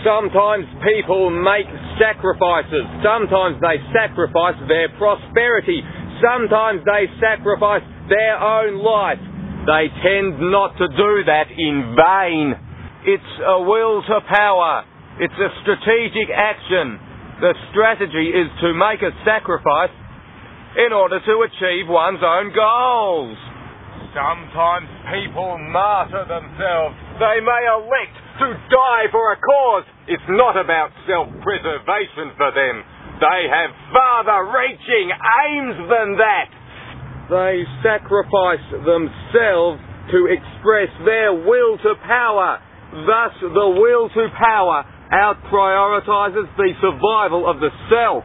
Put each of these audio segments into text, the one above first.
Sometimes people make sacrifices. Sometimes they sacrifice their prosperity. Sometimes they sacrifice their own life. They tend not to do that in vain. It's a will to power. It's a strategic action. The strategy is to make a sacrifice in order to achieve one's own goals. Sometimes people martyr themselves. They may elect to die for a cause. It's not about self-preservation for them. They have farther-reaching aims than that. They sacrifice themselves to express their will to power. Thus, the will to power out-prioritises the survival of the self.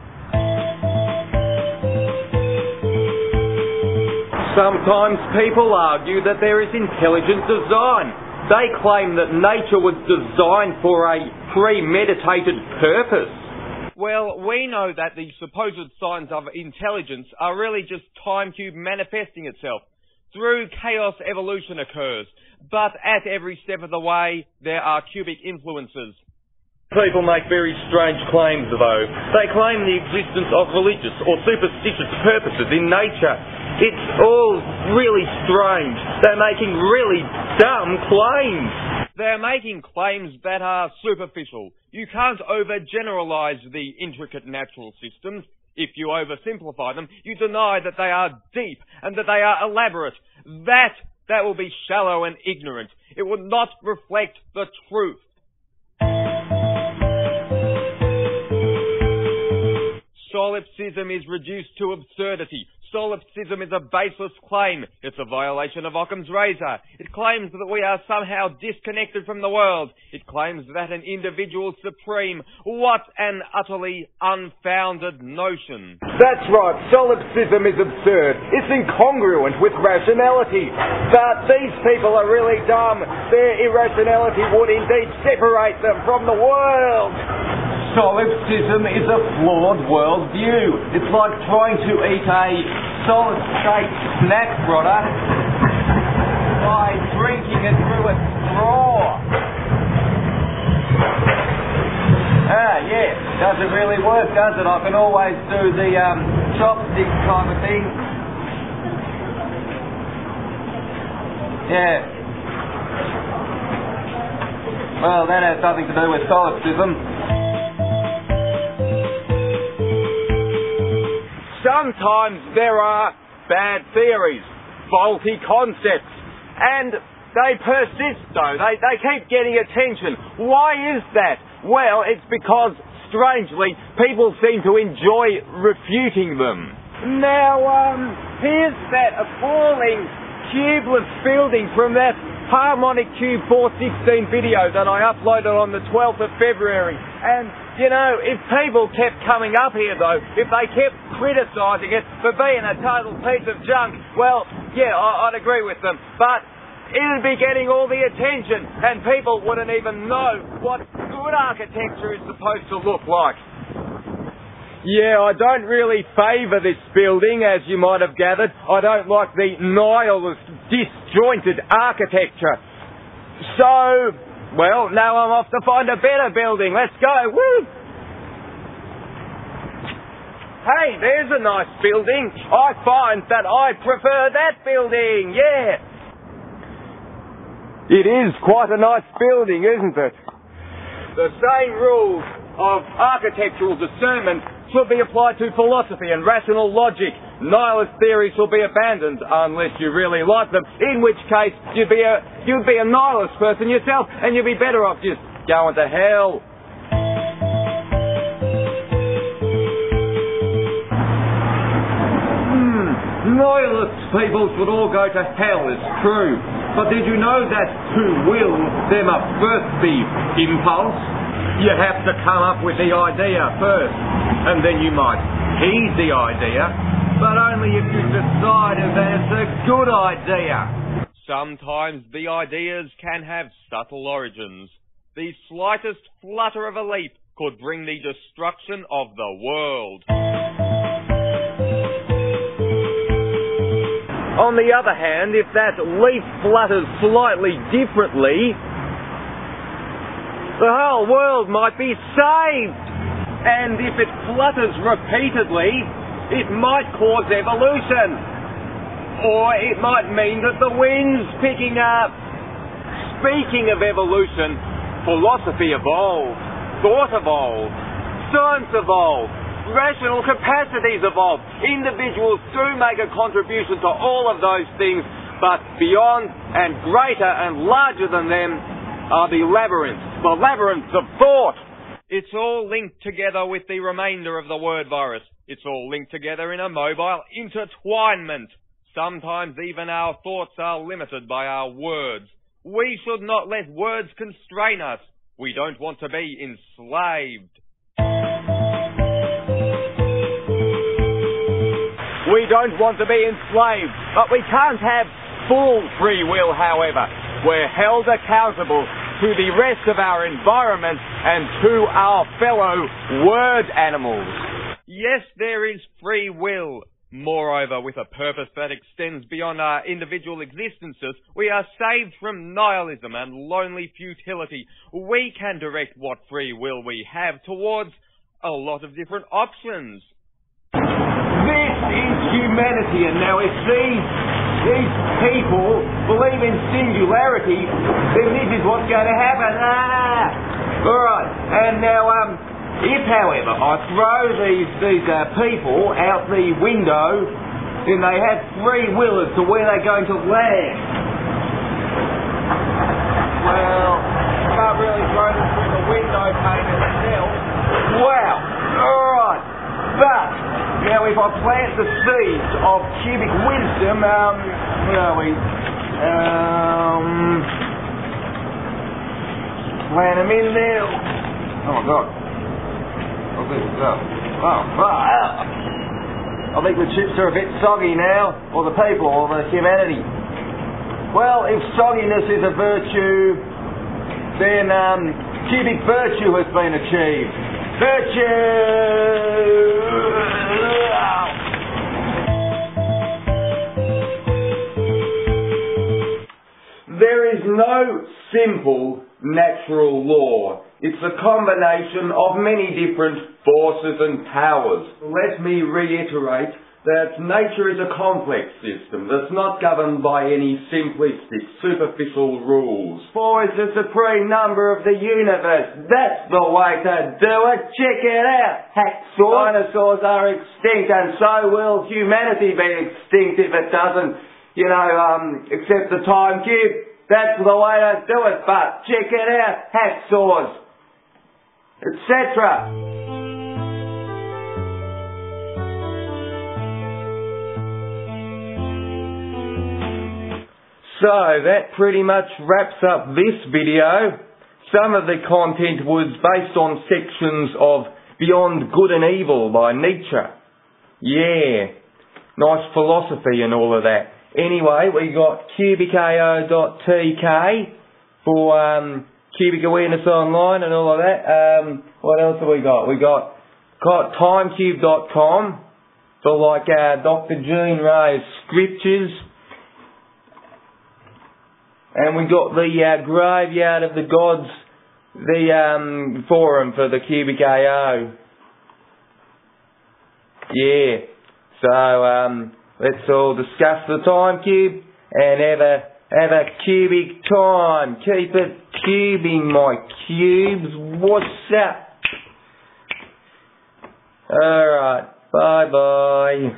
Sometimes people argue that there is intelligent design. They claim that nature was designed for a premeditated purpose. Well, we know that the supposed signs of intelligence are really just time cube manifesting itself. Through chaos, evolution occurs. But at every step of the way, there are cubic influences. People make very strange claims, though. They claim the existence of religious or superstitious purposes in nature. It's all really strange. They're making really dumb claims. They're making claims that are superficial. You can't overgeneralize the intricate natural systems. If you oversimplify them, you deny that they are deep and that they are elaborate. That will be shallow and ignorant. It will not reflect the truth. Solipsism is reduced to absurdity. Solipsism is a baseless claim. It's a violation of Occam's razor. It claims that we are somehow disconnected from the world. It claims that an individual is supreme. What an utterly unfounded notion. That's right. Solipsism is absurd. It's incongruent with rationality. But these people are really dumb. Their irrationality would indeed separate them from the world. Solipsism is a flawed worldview. It's like trying to eat a solid-state snack product by drinking it through a straw. Yeah. Does it really work, does it? I can always do the chopstick kind of thing. Yeah. Well, that has nothing to do with solipsism. Sometimes there are bad theories, faulty concepts, and they persist though. They keep getting attention. Why is that? Well, it's because, strangely, people seem to enjoy refuting them. Now, here's that appalling Cubeless building from that Harmonic Cube 416 video that I uploaded on the 12th of February. And, you know, if people kept coming up here though, if they kept criticising it for being a total piece of junk, well, yeah, I'd agree with them. But it'd be getting all the attention and people wouldn't even know what good architecture is supposed to look like. Yeah, I don't really favour this building, as you might have gathered. I don't like the nihilist, disjointed architecture. So, well, now I'm off to find a better building. Let's go. Woo! Hey, there's a nice building. I find that I prefer that building. Yeah. It is quite a nice building, isn't it? The same rules of architectural discernment should be applied to philosophy and rational logic. Nihilist theories will be abandoned unless you really like them, in which case you'd be a nihilist person yourself and you'd be better off just going to hell. Nihilist people should all go to hell, it's true. But did you know that to will, there must first be impulse? You have to come up with the idea first, and then you might heed the idea, but only if you decide that it's a good idea. Sometimes the ideas can have subtle origins. The slightest flutter of a leaf could bring the destruction of the world. On the other hand, if that leaf flutters slightly differently, the whole world might be saved. And if it flutters repeatedly, it might cause evolution. Or it might mean that the wind's picking up. Speaking of evolution, philosophy evolved, thought evolved, science evolved, rational capacities evolved. Individuals do make a contribution to all of those things, but beyond and greater and larger than them are the labyrinths of thought. It's all linked together with the remainder of the word virus. It's all linked together in a mobile intertwinement. Sometimes even our thoughts are limited by our words. We should not let words constrain us. We don't want to be enslaved. We don't want to be enslaved, but we can't have full free will, however. We're held accountable to the rest of our environment and to our fellow word animals. Yes, there is free will. Moreover, with a purpose that extends beyond our individual existences, we are saved from nihilism and lonely futility. We can direct what free will we have towards a lot of different options. This is humanity, and now if these people believe in singularity, then this is what's going to happen. Alright, and now, if, however, I throw these people out the window, then they have free will as to where they're going to land. Well, I can't really throw them through the window pane itself. Wow, alright, but now if I plant the seeds of cubic wisdom, where are we? Plant them in there. Oh my God. I think the chips are a bit soggy now, or the people, or the humanity. Well, if sogginess is a virtue, then cubic virtue has been achieved. Virtue! There is no simple natural law. It's a combination of many different forces and powers. Let me reiterate that nature is a complex system that's not governed by any simplistic, superficial rules. 4 is the supreme number of the universe. That's the way to do it. Check it out. Hacksaw. Dinosaurs are extinct, and so will humanity be extinct if it doesn't, accept the time cube. That's the way to do it, but check it out. Hacksaws, etc. So that pretty much wraps up this video. Some of the content was based on sections of Beyond Good and Evil by Nietzsche. Yeah, nice philosophy and all of that. Anyway, we got CubicAO.tk for Cubic Awareness Online and all of that. What else have we got? We got timecube.com for Dr. Jean Ray's scriptures. And we got the Graveyard of the Gods, the forum for the CubicAO. Yeah. So let's all discuss the time cube and have a cubic time. Keep it cubing, my cubes. What's up? Alright, bye bye.